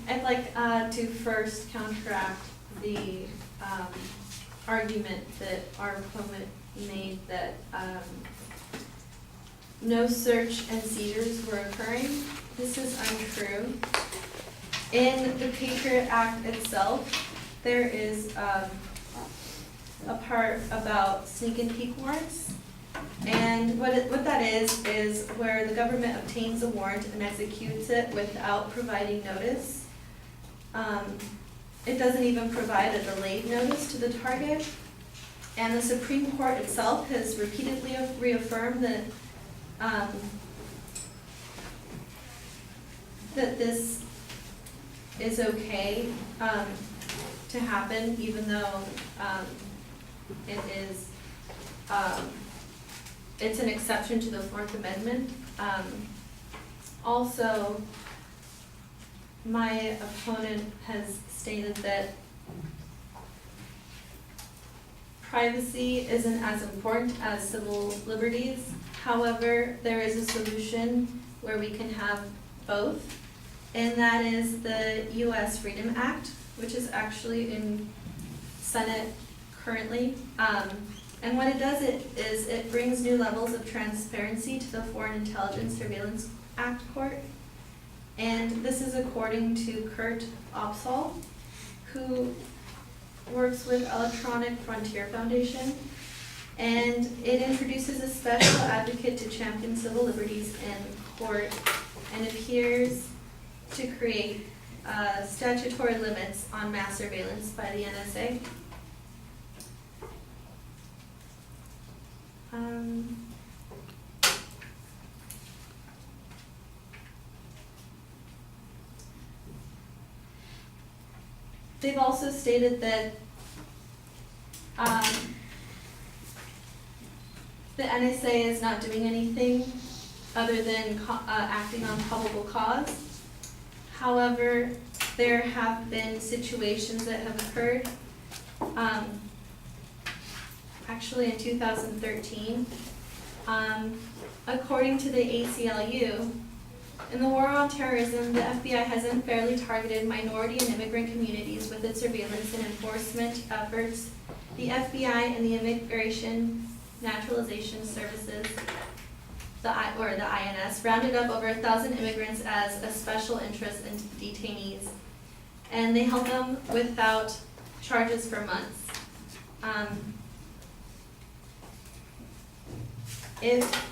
I'd like to first counteract the argument that our opponent made that no search and seizures were occurring. This is untrue. In the Patriot Act itself, there is a part about sneak and peek warrants. And what that is where the government obtains a warrant and executes it without providing notice. It doesn't even provide a delayed notice to the target. And the Supreme Court itself has repeatedly reaffirmed that that this is okay to happen, even though it is it's an exception to the Fourth Amendment. Also, my opponent has stated that privacy isn't as important as civil liberties. However, there is a solution where we can have both, and that is the U.S. Freedom Act, which is actually in Senate currently. And what it does is it brings new levels of transparency to the Foreign Intelligence Surveillance Act Court. And this is according to Kurt Opsahl, who works with Electronic Frontier Foundation. And it introduces a special advocate to champion civil liberties in court and adheres to create statutory limits on mass surveillance by the NSA. They've also stated that the NSA is not doing anything other than acting on probable cause. However, there have been situations that have occurred. Actually, in 2013, according to the ACLU, in the war on terrorism, the FBI has unfairly targeted minority and immigrant communities with its surveillance and enforcement efforts. The FBI and the Immigration Naturalization Services, the INS, rounded up over 1,000 immigrants as a special interest in detainees, and they held them without charges for months. If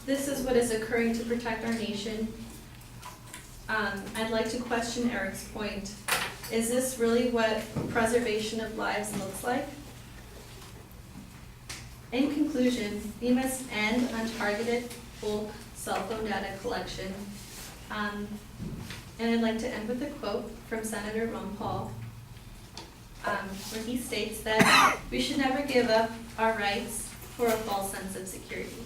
this is what is occurring to protect our nation, I'd like to question Eric's point. Is this really what preservation of lives looks like? In conclusion, we must end untargeted bulk cell phone data collection. And I'd like to end with a quote from Senator Ron Paul, where he states that we should never give up our rights for a false sense of security.